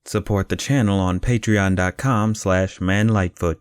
Support the channel on patreon.com/manlightfoot.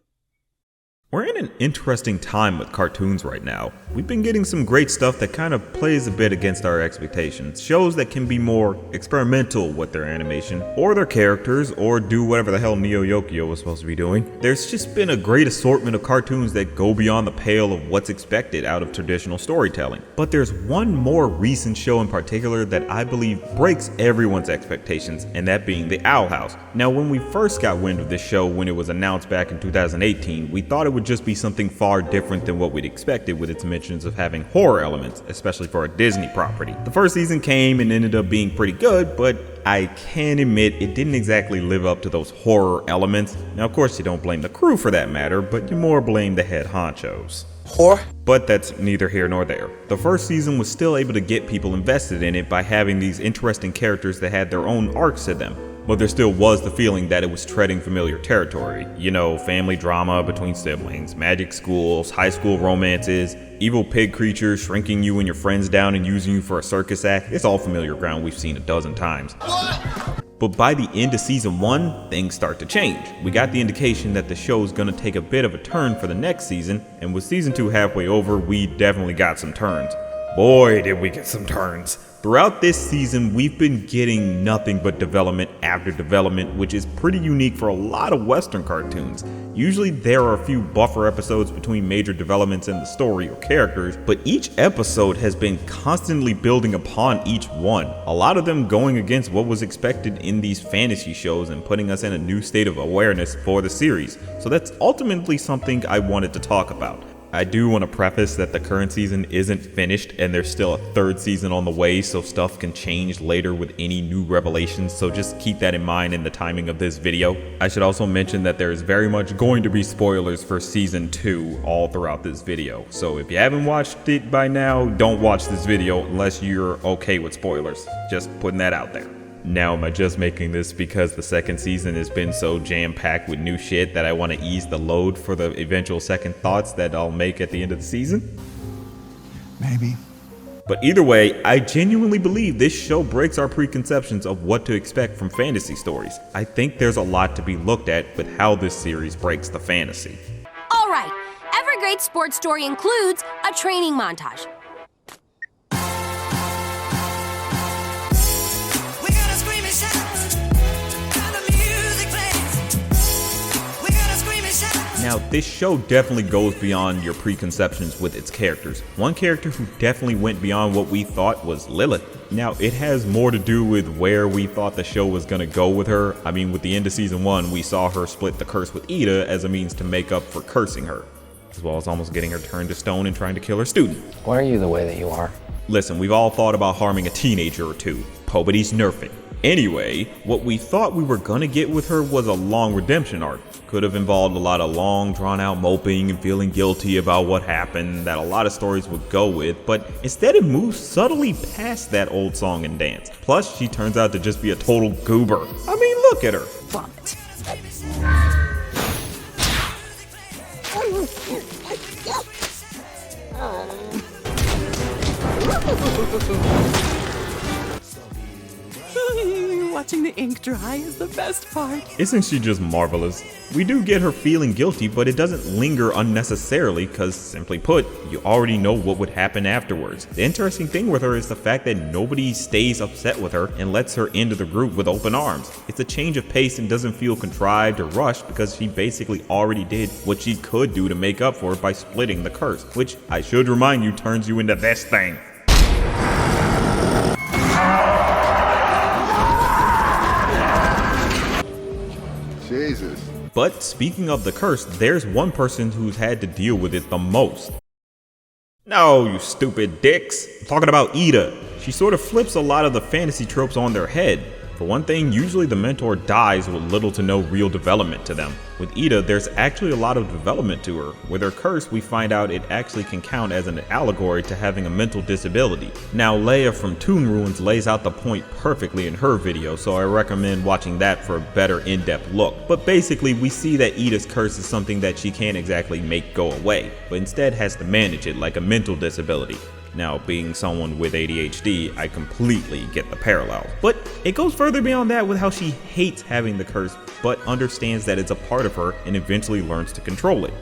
We're in an interesting time with cartoons right now. We've been getting some great stuff that kind of plays a bit against our expectations. Shows that can be more experimental with their animation, or their characters, or do whatever the hell Neo Yokio was supposed to be doing. There's just been a great assortment of cartoons that go beyond the pale of what's expected out of traditional storytelling. But there's one more recent show in particular that I believe breaks everyone's expectations, and that being The Owl House. Now, when we first got wind of this show when it was announced back in 2018, we thought it would just be something far different than what we'd expected, with its mentions of having horror elements, especially for a Disney property. The first season came and ended up being pretty good, but I can admit it didn't exactly live up to those horror elements. Now, of course, you don't blame the crew for that matter, but you more blame the head honchos. Horror? But that's neither here nor there. The first season was still able to get people invested in it by having these interesting characters that had their own arcs to them. But there still was the feeling that it was treading familiar territory. You know, family drama between siblings, magic schools, high school romances, evil pig creatures shrinking you and your friends down and using you for a circus act. It's all familiar ground we've seen a dozen times. But by the end of season 1, things start to change. We got the indication that the show is going to take a bit of a turn for the next season, and with season 2 halfway over, we definitely got some turns. Boy, did we get some turns. Throughout this season, we've been getting nothing but development after development, which is pretty unique for a lot of Western cartoons. Usually there are a few buffer episodes between major developments in the story or characters, but each episode has been constantly building upon each one. A lot of them going against what was expected in these fantasy shows and putting us in a new state of awareness for the series. So that's ultimately something I wanted to talk about. I do want to preface that the current season isn't finished and there's still a third season on the way, so stuff can change later with any new revelations, so just keep that in mind in the timing of this video. I should also mention that there is very much going to be spoilers for season 2 all throughout this video, so if you haven't watched it by now, don't watch this video unless you're okay with spoilers. Just putting that out there. Now, am I just making this because the second season has been so jam-packed with new shit that I want to ease the load for the eventual second thoughts that I'll make at the end of the season? Maybe. But either way, I genuinely believe this show breaks our preconceptions of what to expect from fantasy stories. I think there's a lot to be looked at with how this series breaks the fantasy. All right, every great sports story includes a training montage. Now, this show definitely goes beyond your preconceptions with its characters. One character who definitely went beyond what we thought was Lilith. Now, it has more to do with where we thought the show was gonna go with her. I mean, with the end of season 1, we saw her split the curse with Ida as a means to make up for cursing her, as well as almost getting her turned to stone and trying to kill her student. Why are you the way that you are? Listen, we've all thought about harming a teenager or two. Pobity's nerf it. Anyway, what we thought we were gonna get with her was a long redemption arc. Could have involved a lot of long, drawn-out moping and feeling guilty about what happened that a lot of stories would go with, but instead it moves subtly past that old song and dance. Plus, she turns out to just be a total goober. I mean, look at her. Vomit. Watching the ink dry is the best part. Isn't she just marvelous? We do get her feeling guilty, but it doesn't linger unnecessarily because, simply put, you already know what would happen afterwards. The interesting thing with her is the fact that nobody stays upset with her and lets her into the group with open arms. It's a change of pace and doesn't feel contrived or rushed because she basically already did what she could do to make up for it by splitting the curse, which I should remind you turns you into this thing. Jesus. But speaking of the curse, there's one person who's had to deal with it the most. No, you stupid dicks. I'm talking about Ida. She sort of flips a lot of the fantasy tropes on their head. For one thing, usually the mentor dies with little to no real development to them. With Ida, there's actually a lot of development to her. With her curse, we find out it actually can count as an allegory to having a mental disability. Now, Leia from Toon Ruins lays out the point perfectly in her video, so I recommend watching that for a better in-depth look. But basically, we see that Ida's curse is something that she can't exactly make go away, but instead has to manage it like a mental disability. Now, being someone with ADHD, I completely get the parallel. But it goes further beyond that with how she hates having the curse, but understands that it's a part of her and eventually learns to control it.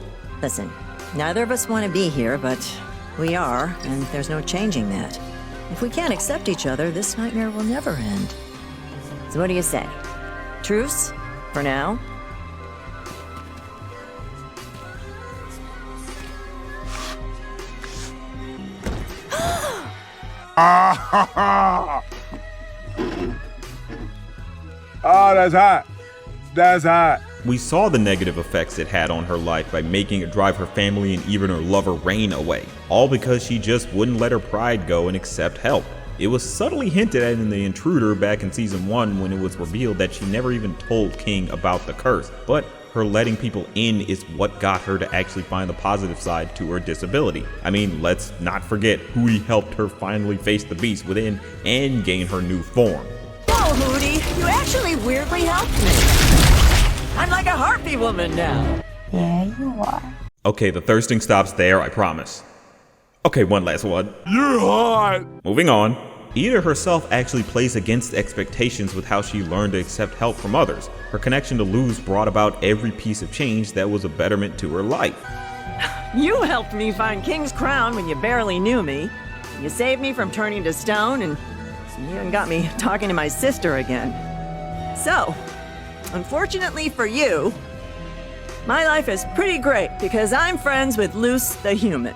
Listen, neither of us want to be here, but we are, and there's no changing that. If we can't accept each other, this nightmare will never end. So what do you say? Truce? For now? Oh, that's hot. That's hot. We saw the negative effects it had on her life by making it drive her family and even her lover Rain away, all because she just wouldn't let her pride go and accept help. It was subtly hinted at in The Intruder back in season 1 when it was revealed that she never even told King about the curse, but her letting people in is what got her to actually find the positive side to her disability. I mean, let's not forget Hootie helped her finally face the beast within and gain her new form. Whoa, Hootie, you actually weirdly helped me. I'm like a harpy woman now. Yeah, you are. Okay, the thirsting stops there, I promise. Okay, one last one. You're hot. Moving on. Ida herself actually plays against expectations with how she learned to accept help from others. Her connection to Luz brought about every piece of change that was a betterment to her life. You helped me find King's Crown when you barely knew me. You saved me from turning to stone, and you even got me talking to my sister again. So, unfortunately for you, my life is pretty great because I'm friends with Luz the human.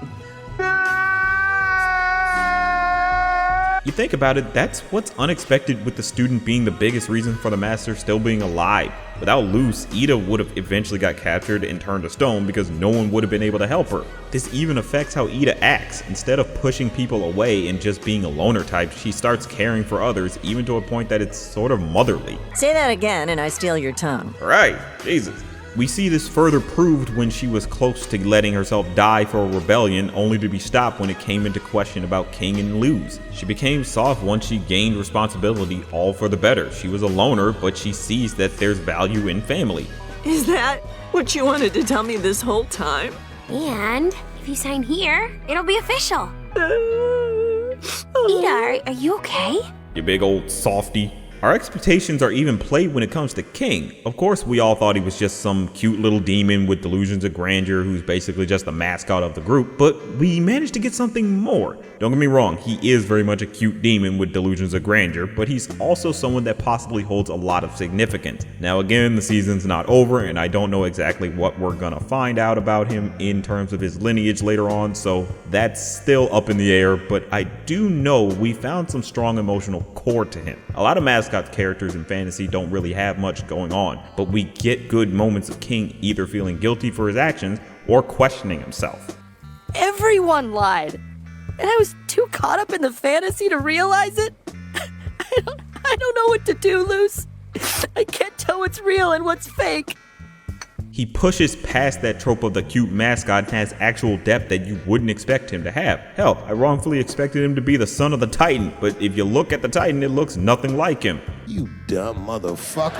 You think about it, that's what's unexpected with the student being the biggest reason for the master still being alive. Without Luz, Ida would have eventually got captured and turned to stone because no one would have been able to help her. This even affects how Ida acts. Instead of pushing people away and just being a loner type, she starts caring for others, even to a point that it's sort of motherly. Say that again and I steal your tongue. Right, Jesus. We see this further proved when she was close to letting herself die for a rebellion, only to be stopped when it came into question about King and Luz. She became soft once she gained responsibility, all for the better. She was a loner, but she sees that there's value in family. Is that what you wanted to tell me this whole time? And if you sign here, it'll be official. Ida, are you okay? You big old softy. Our expectations are even played when it comes to King. Of course, we all thought he was just some cute little demon with delusions of grandeur who's basically just the mascot of the group, but we managed to get something more. Don't get me wrong, he is very much a cute demon with delusions of grandeur, but he's also someone that possibly holds a lot of significance. Now again, the season's not over, and I don't know exactly what we're gonna find out about him in terms of his lineage later on, so that's still up in the air, but I do know we found some strong emotional core to him. A lot of mascot characters in fantasy don't really have much going on, but we get good moments of King either feeling guilty for his actions or questioning himself. Everyone lied. And I was too caught up in the fantasy to realize it. I don't know what to do, Luz. I can't tell what's real and what's fake. He pushes past that trope of the cute mascot and has actual depth that you wouldn't expect him to have. Hell, I wrongfully expected him to be the son of the Titan, but if you look at the Titan, it looks nothing like him. You dumb motherfucker.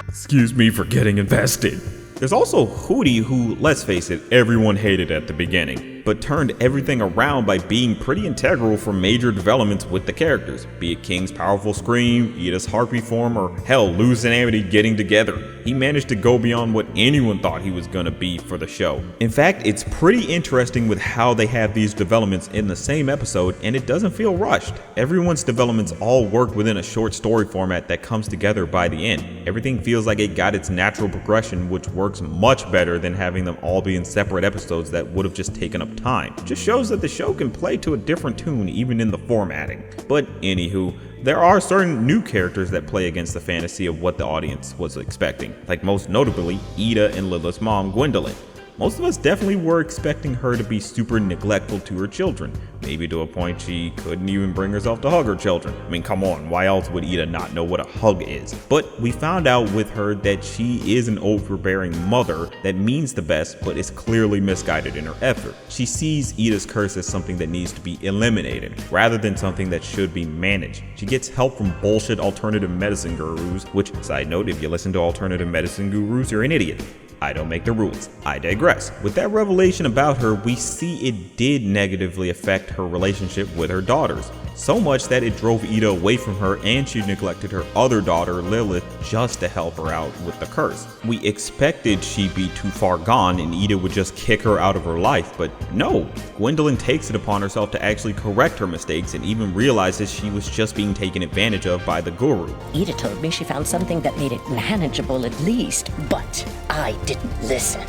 Excuse me for getting invested. There's also Hootie, who, let's face it, everyone hated at the beginning, but turned everything around by being pretty integral for major developments with the characters, be it King's powerful scream, Ida's harpy form, or hell, Luz and Amity getting together. He managed to go beyond what anyone thought he was gonna be for the show. In fact, it's pretty interesting with how they have these developments in the same episode, and it doesn't feel rushed. Everyone's developments all work within a short story format that comes together by the end. Everything feels like it got its natural progression, which works much better than having them all be in separate episodes that would have just taken up time. Just shows that the show can play to a different tune even in the formatting. But anywho, there are certain new characters that play against the fantasy of what the audience was expecting, like most notably Ida and Lilith's mom, Gwendolyn. Most of us definitely were expecting her to be super neglectful to her children, maybe to a point she couldn't even bring herself to hug her children. I mean, come on, why else would Ida not know what a hug is? But we found out with her that she is an overbearing mother that means the best, but is clearly misguided in her effort. She sees Ida's curse as something that needs to be eliminated, rather than something that should be managed. She gets help from bullshit alternative medicine gurus, which, side note, if you listen to alternative medicine gurus, you're an idiot. I don't make the rules. I digress. digress. With that revelation about her, we see it did negatively affect her relationship with her daughters. So much that it drove Ida away from her, and she neglected her other daughter, Lilith, just to help her out with the curse. We expected she'd be too far gone and Ida would just kick her out of her life, but no. Gwendolyn takes it upon herself to actually correct her mistakes and even realizes she was just being taken advantage of by the guru. Ida told me she found something that made it manageable at least, but I didn't listen.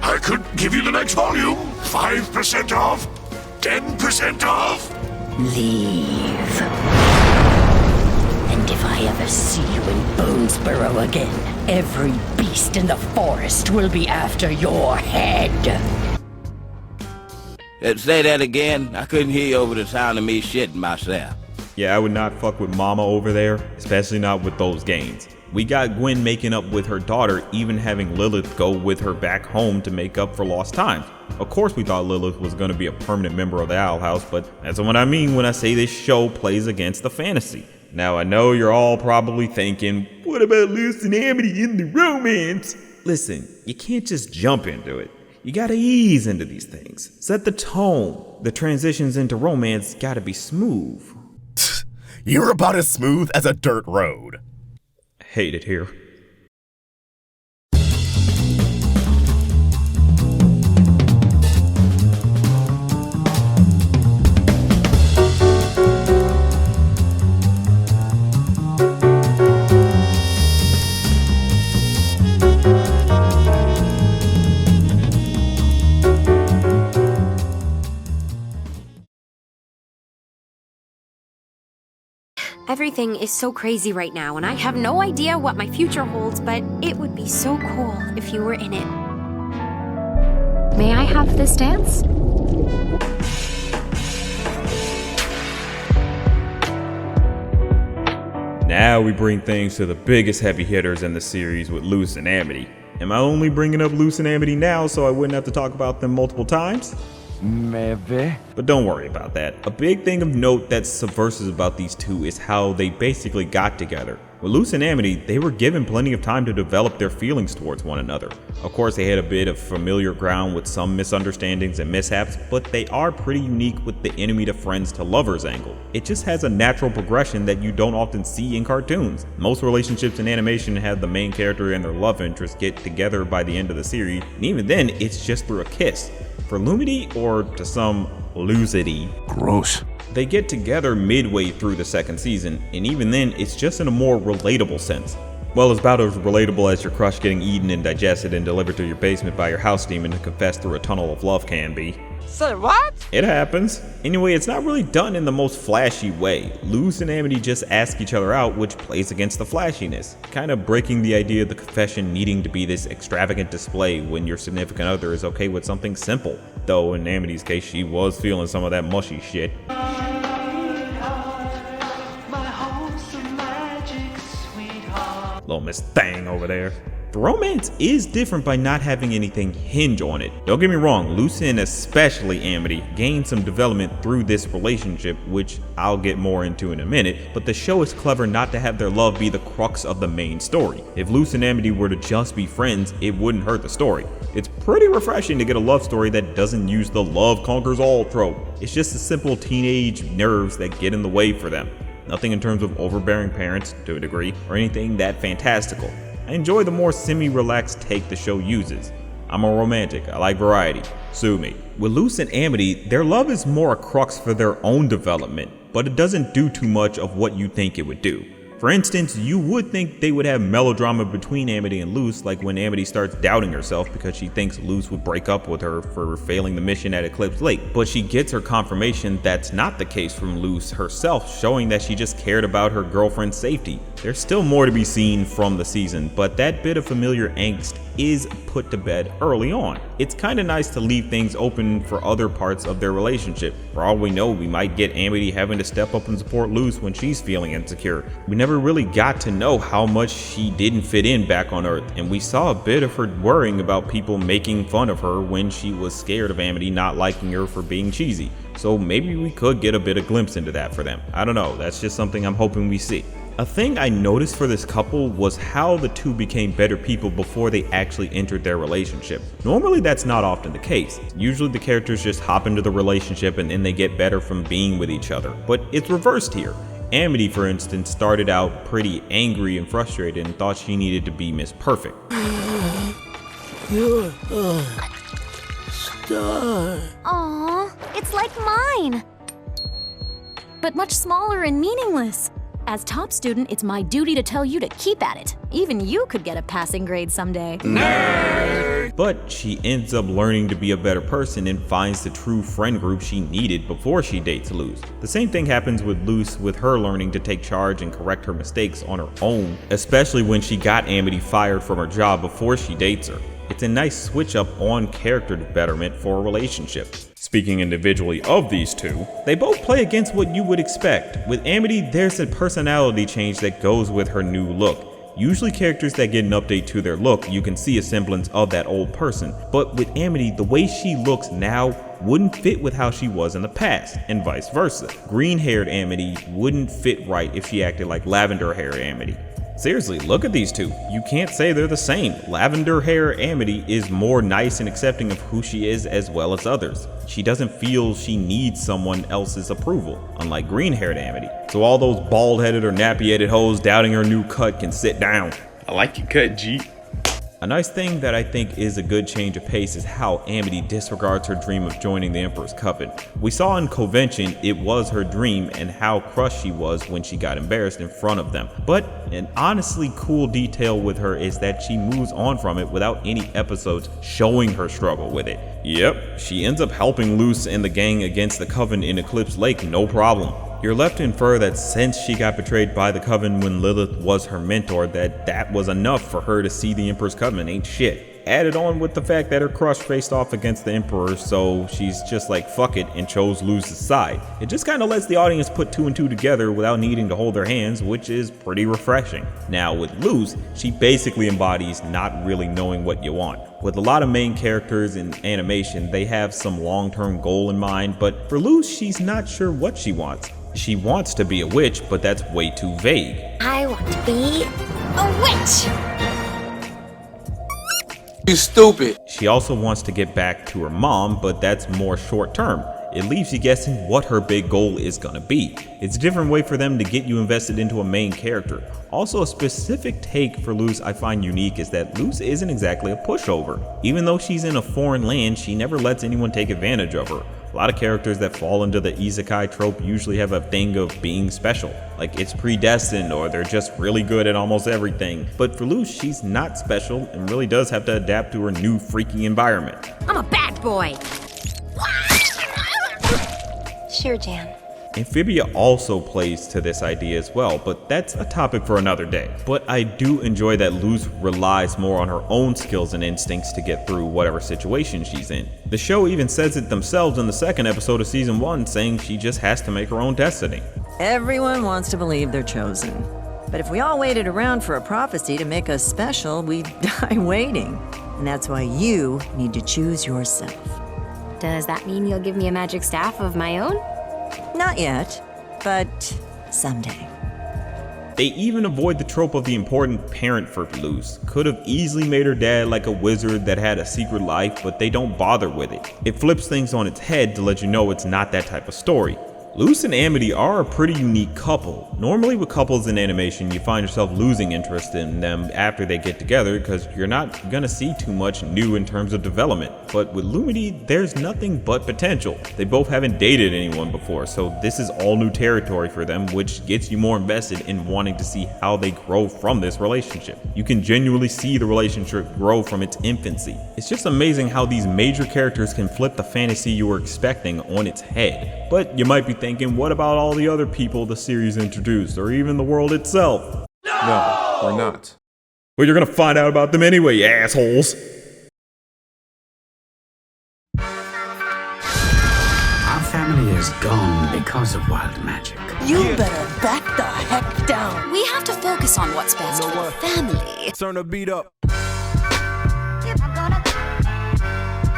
I could give you the next volume. 5% off. 10% off. Leave. And if I ever see you in Bonesboro again, every beast in the forest will be after your head. Say that again. I couldn't hear you over the sound of me shitting myself. Yeah, I would not fuck with Mama over there, especially not with those gains. We got Gwen making up with her daughter, even having Lilith go with her back home to make up for lost time. Of course we thought Lilith was going to be a permanent member of the Owl House, but that's what I mean when I say this show plays against the fantasy. Now I know you're all probably thinking, what about Luz and Amity in the romance? Listen, you can't just jump into it. You gotta ease into these things. Set the tone. The transitions into romance gotta be smooth. You're about as smooth as a dirt road. Hate it here. Everything is so crazy right now, and I have no idea what my future holds, but it would be so cool if you were in it. May I have this dance? Now we bring things to the biggest heavy hitters in the series with Luz and Amity. Am I only bringing up Luz and Amity now so I wouldn't have to talk about them multiple times? Maybe. But don't worry about that. A big thing of note that's subversive about these two is how they basically got together. With Luz and Amity, they were given plenty of time to develop their feelings towards one another. Of course, they had a bit of familiar ground with some misunderstandings and mishaps, but they are pretty unique with the enemy to friends to lovers angle. It just has a natural progression that you don't often see in cartoons. Most relationships in animation have the main character and their love interest get together by the end of the series, and even then, it's just through a kiss. For Lumity, or to some, Luzity, Gross. they get together midway through the second season, and even then, it's just in a more relatable sense. Well, it's about as relatable as your crush getting eaten and digested and delivered to your basement by your house demon to confess through a tunnel of love can be. Say what? It happens. Anyway, it's not really done in the most flashy way. Luz and Amity just ask each other out, which plays against the flashiness, kind of breaking the idea of the confession needing to be this extravagant display when your significant other is okay with something simple. Though in Amity's case, she was feeling some of that mushy shit. Little Miss Thang over there. The romance is different by not having anything hinge on it. Don't get me wrong, Luz and especially Amity gained some development through this relationship, which I'll get more into in a minute, but the show is clever not to have their love be the crux of the main story. If Luz and Amity were to just be friends, it wouldn't hurt the story. It's pretty refreshing to get a love story that doesn't use the love conquers all trope. It's just the simple teenage nerves that get in the way for them. Nothing in terms of overbearing parents, to a degree, or anything that fantastical. I enjoy the more semi-relaxed take the show uses. I'm a romantic, I like variety, sue me. With Luz and Amity, their love is more a crux for their own development, but it doesn't do too much of what you think it would do. For instance, you would think they would have melodrama between Amity and Luz, like when Amity starts doubting herself because she thinks Luz would break up with her for failing the mission at Eclipse Lake. But she gets her confirmation that's not the case from Luz herself, showing that she just cared about her girlfriend's safety. There's still more to be seen from the season, but that bit of familiar angst is put to bed early on. It's kinda nice to leave things open for other parts of their relationship. For all we know, we might get Amity having to step up and support Luz when she's feeling insecure. We never really got to know how much she didn't fit in back on Earth, and we saw a bit of her worrying about people making fun of her when she was scared of Amity not liking her for being cheesy. So maybe we could get a bit of glimpse into that for them. I don't know, that's just something I'm hoping we see. A thing I noticed for this couple was how the two became better people before they actually entered their relationship. Normally that's not often the case. Usually the characters just hop into the relationship and then they get better from being with each other. But it's reversed here. Amity, for instance, started out pretty angry and frustrated and thought she needed to be Miss Perfect. Aww, it's like mine, but much smaller and meaningless. As top student, it's my duty to tell you to keep at it. Even you could get a passing grade someday. Nerd! But she ends up learning to be a better person and finds the true friend group she needed before she dates Luz. The same thing happens with Luz, with her learning to take charge and correct her mistakes on her own, especially when she got Amity fired from her job before she dates her. It's a nice switch up on character betterment for a relationship. Speaking individually of these two, they both play against what you would expect. With Amity, there's a personality change that goes with her new look. Usually characters that get an update to their look, you can see a semblance of that old person. But with Amity, the way she looks now wouldn't fit with how she was in the past, and vice versa. Green-haired Amity wouldn't fit right if she acted like lavender-haired Amity. Seriously, look at these two. You can't say they're the same. Lavender hair Amity is more nice and accepting of who she is as well as others. She doesn't feel she needs someone else's approval, unlike green haired Amity. So all those bald headed or nappy headed hoes doubting her new cut can sit down. I like your cut, G. A nice thing that I think is a good change of pace is how Amity disregards her dream of joining the Emperor's Coven. We saw in Convention it was her dream and how crushed she was when she got embarrassed in front of them. But an honestly cool detail with her is that she moves on from it without any episodes showing her struggle with it. Yep, she ends up helping Luz and the gang against the Coven in Eclipse Lake, no problem. You're left to infer that since she got betrayed by the Coven when Lilith was her mentor, that was enough for her to see the Emperor's Coven ain't shit. Added on with the fact that her crush faced off against the Emperor, so she's just like fuck it and chose Luz's side. It just kinda lets the audience put two and two together without needing to hold their hands, which is pretty refreshing. Now with Luz, she basically embodies not really knowing what you want. With a lot of main characters in animation, they have some long-term goal in mind, but for Luz, she's not sure what she wants. She wants to be a witch, but that's way too vague. I want to be a witch! You stupid. She also wants to get back to her mom, but that's more short term. It leaves you guessing what her big goal is gonna be. It's a different way for them to get you invested into a main character. Also, a specific take for Luz I find unique is that Luz isn't exactly a pushover. Even though she's in a foreign land, she never lets anyone take advantage of her. A lot of characters that fall into the isekai trope usually have a thing of being special, like it's predestined or they're just really good at almost everything. But for Luz, she's not special and really does have to adapt to her new freaky environment. I'm a bad boy. Sure, Jan. Amphibia also plays to this idea as well, but that's a topic for another day. But I do enjoy that Luz relies more on her own skills and instincts to get through whatever situation she's in. The show even says it themselves in the second episode of season 1, saying she just has to make her own destiny. Everyone wants to believe they're chosen. But if we all waited around for a prophecy to make us special, we'd die waiting. And that's why you need to choose yourself. Does that mean you'll give me a magic staff of my own? Not yet, but someday. They even avoid the trope of the important parent for Luz. Could have easily made her dad like a wizard that had a secret life, but they don't bother with it. It flips things on its head to let you know it's not that type of story. Luz and Amity are a pretty unique couple. Normally with couples in animation, you find yourself losing interest in them after they get together because you're not gonna see too much new in terms of development. But with Lumity, there's nothing but potential. They both haven't dated anyone before, so this is all new territory for them, which gets you more invested in wanting to see how they grow from this relationship. You can genuinely see the relationship grow from its infancy. It's just amazing how these major characters can flip the fantasy you were expecting on its head. But you might be thinking, what about all the other people the series introduced, or even the world itself? No, we're not. Well, you're gonna find out about them anyway, you assholes. Our family is gone because of wild magic. You better back the heck down. We have to focus on what's best for the family. Turn the beat up.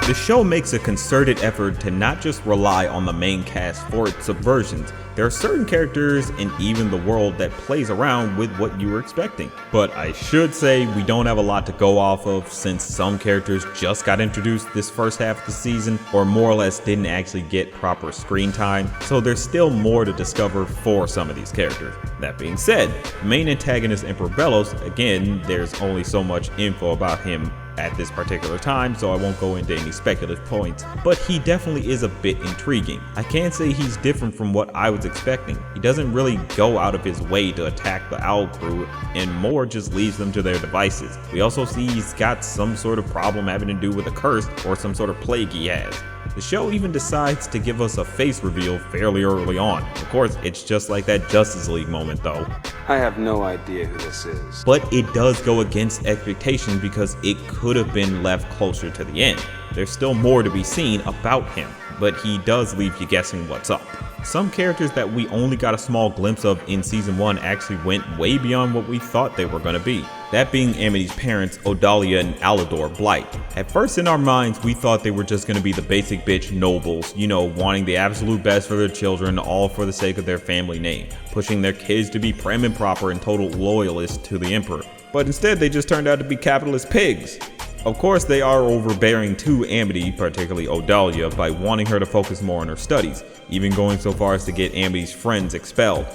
The show makes a concerted effort to not just rely on the main cast for its subversions, There are certain characters and even the world that plays around with what you were expecting. But I should say we don't have a lot to go off of since some characters just got introduced this first half of the season or more or less didn't actually get proper screen time, so there's still more to discover for some of these characters. That being said, the main antagonist Emperor Belos, again, there's only so much info about him at this particular time, so I won't go into any speculative points, but he definitely is a bit intriguing. I can't say he's different from what I was expecting. He doesn't really go out of his way to attack the Owl crew and more just leaves them to their devices. We also see he's got some sort of problem having to do with a curse or some sort of plague he has. The show even decides to give us a face reveal fairly early on. Of course, it's just like that Justice League moment though. I have no idea who this is. But it does go against expectations because it could have been left closer to the end. There's still more to be seen about him, but he does leave you guessing what's up. Some characters that we only got a small glimpse of in season 1 actually went way beyond what we thought they were going to be. That being Amity's parents, Odalia and Alador Blight. At first in our minds, we thought they were just going to be the basic bitch nobles, you know, wanting the absolute best for their children, all for the sake of their family name, pushing their kids to be prim and proper and total loyalists to the Emperor. But instead they just turned out to be capitalist pigs. Of course, they are overbearing to Amity, particularly Odalia, by wanting her to focus more on her studies, even going so far as to get Amity's friends expelled.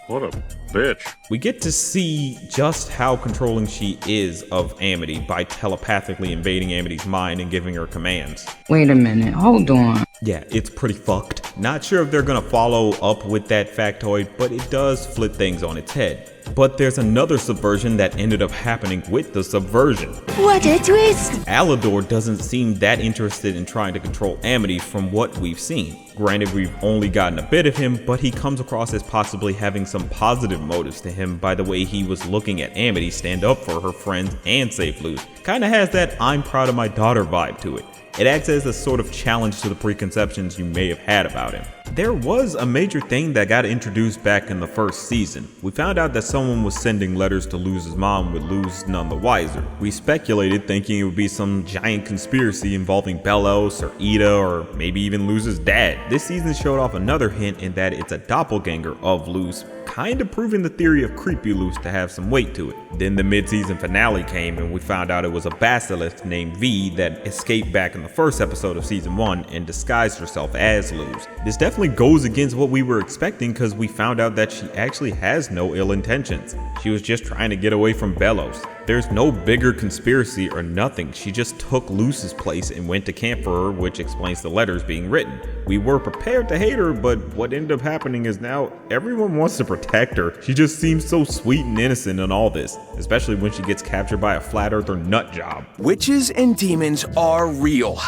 What a bitch. We get to see just how controlling she is of Amity by telepathically invading Amity's mind and giving her commands. Wait a minute, hold on. Yeah, it's pretty fucked. Not sure if they're gonna follow up with that factoid, but it does flip things on its head. But there's another subversion that ended up happening with the subversion. What a twist! Alador doesn't seem that interested in trying to control Amity from what we've seen. Granted, we've only gotten a bit of him, but he comes across as possibly having some positive motives to him by the way he was looking at Amity stand up for her friends and save Luz. Kinda has that I'm proud of my daughter vibe to it. It acts as a sort of challenge to the preconceptions you may have had about him. There was a major thing that got introduced back in the first season. We found out that someone was sending letters to Luz's mom with Luz none the wiser. We speculated thinking it would be some giant conspiracy involving Belos or Ida or maybe even Luz's dad. This season showed off another hint in that it's a doppelganger of Luz, kind of proving the theory of creepy Luz to have some weight to it. Then the mid-season finale came and we found out it was a basilisk named V that escaped back in the first episode of season 1 and disguised herself as Luz. This definitely goes against what we were expecting because we found out that she actually has no ill intentions. She was just trying to get away from Belos. There's no bigger conspiracy or nothing. She just took Luz's place and went to camp for her, which explains the letters being written. We were prepared to hate her, but what ended up happening is now everyone wants to protect her. She just seems so sweet and innocent in all this, especially when she gets captured by a flat earther nut job. Witches and demons are real.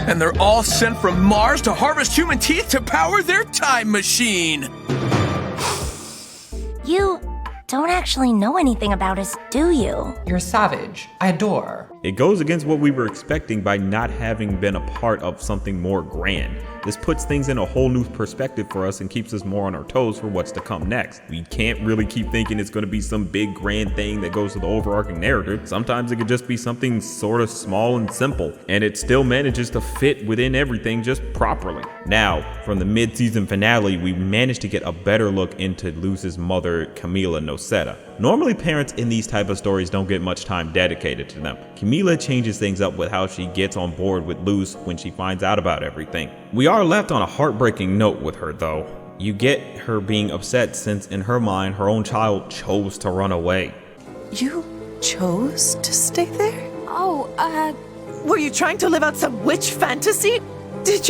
And they're all sent from Mars to harvest human teeth to power their time machine. You don't actually know anything about us, do you? You're savage. I adore. It goes against what we were expecting by not having been a part of something more grand. This puts things in a whole new perspective for us and keeps us more on our toes for what's to come next. We can't really keep thinking it's going to be some big grand thing that goes to the overarching narrative. Sometimes it could just be something sort of small and simple, and it still manages to fit within everything just properly. Now, from the mid-season finale, we managed to get a better look into Luz's mother, Camila Noceta. Normally, parents in these type of stories don't get much time dedicated to them. Camila changes things up with how she gets on board with Luz when she finds out about everything. We are left on a heartbreaking note with her though. You get her being upset since in her mind, her own child chose to run away. You chose to stay there? Oh, Were you trying to live out some witch fantasy? Did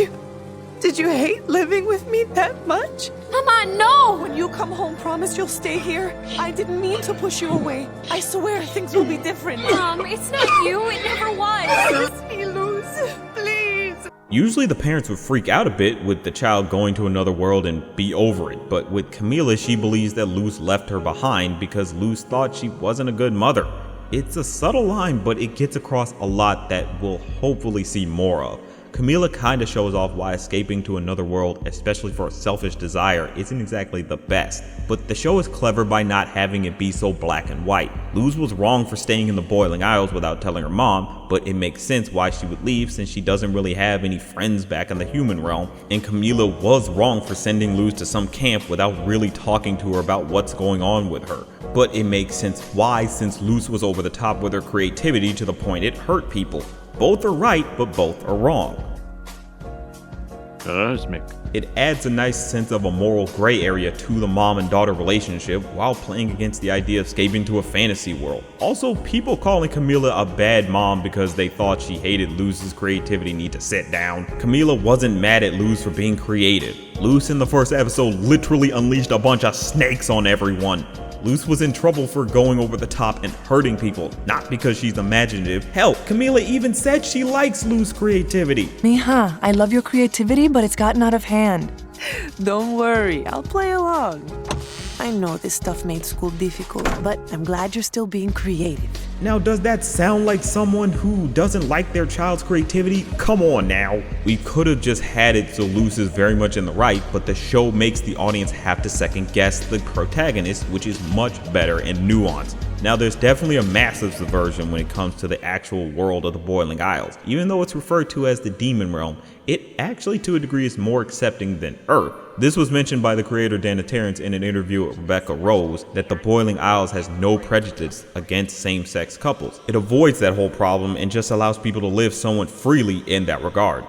you hate living with me that much? Mama, no! When you come home, promise you'll stay here. I didn't mean to push you away. I swear things will be different. Mom, it's not you. It never was. Kiss me, Luz. Please. Usually the parents would freak out a bit with the child going to another world and be over it, but with Camila, she believes that Luz left her behind because Luz thought she wasn't a good mother. It's a subtle line, but it gets across a lot that we'll hopefully see more of. Camila kinda shows off why escaping to another world, especially for a selfish desire, isn't exactly the best. But the show is clever by not having it be so black and white. Luz was wrong for staying in the Boiling Isles without telling her mom, but it makes sense why she would leave since she doesn't really have any friends back in the human realm. And Camila was wrong for sending Luz to some camp without really talking to her about what's going on with her. But it makes sense why, since Luz was over the top with her creativity to the point it hurt people. Both are right, but both are wrong. It adds a nice sense of a moral gray area to the mom and daughter relationship while playing against the idea of escaping to a fantasy world. Also, people calling Camila a bad mom because they thought she hated Luz's creativity need to sit down. Camila wasn't mad at Luz for being creative. Luz in the first episode literally unleashed a bunch of snakes on everyone. Luz was in trouble for going over the top and hurting people, not because she's imaginative. Hell, Camila even said she likes Luz's creativity. Mija, I love your creativity, but it's gotten out of hand. Don't worry, I'll play along. I know this stuff made school difficult, but I'm glad you're still being creative. Now, does that sound like someone who doesn't like their child's creativity? Come on now. We could have just had it so Luz is very much in the right, but the show makes the audience have to second guess the protagonist, which is much better and nuanced. Now, there's definitely a massive subversion when it comes to the actual world of the Boiling Isles. Even though it's referred to as the Demon Realm, it actually to a degree is more accepting than Earth. This was mentioned by the creator Dana Terrence in an interview with Rebecca Rose that the Boiling Isles has no prejudice against same-sex couples. It avoids that whole problem and just allows people to live somewhat freely in that regard.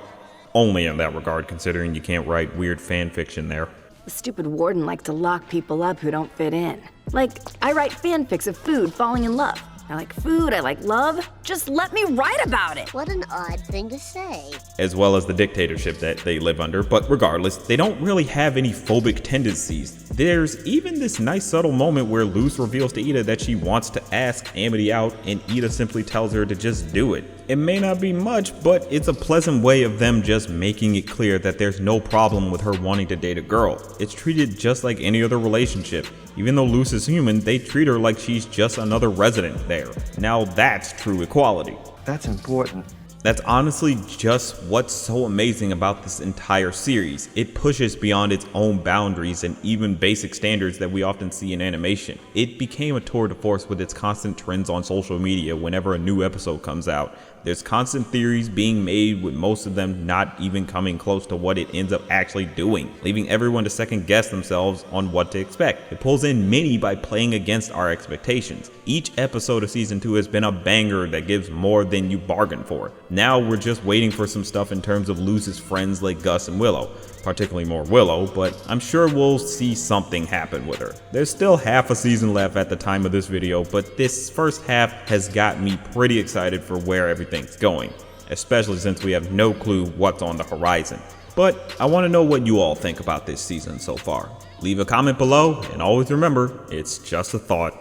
Only in that regard, considering you can't write weird fan fiction there. The stupid warden likes to lock people up who don't fit in. Like, I write fanfics of food falling in love. I like food, I like love. Just let me write about it. What an odd thing to say. As well as the dictatorship that they live under, but regardless, they don't really have any phobic tendencies. There's even this nice subtle moment where Luz reveals to Ida that she wants to ask Amity out, and Ida simply tells her to just do it. It may not be much, but it's a pleasant way of them just making it clear that there's no problem with her wanting to date a girl. It's treated just like any other relationship. Even though Luz is human, they treat her like she's just another resident there. Now that's true equality. That's important. That's honestly just what's so amazing about this entire series. It pushes beyond its own boundaries and even basic standards that we often see in animation. It became a tour de force with its constant trends on social media whenever a new episode comes out. There's constant theories being made, with most of them not even coming close to what it ends up actually doing, leaving everyone to second guess themselves on what to expect. It pulls in many by playing against our expectations. Each episode of season 2 has been a banger that gives more than you bargained for. Now we're just waiting for some stuff in terms of Luz's friends like Gus and Willow. Particularly more Willow, but I'm sure we'll see something happen with her. There's still half a season left at the time of this video, but this first half has got me pretty excited for where everything's going, especially since we have no clue what's on the horizon. But I want to know what you all think about this season so far. Leave a comment below, and always remember, it's just a thought.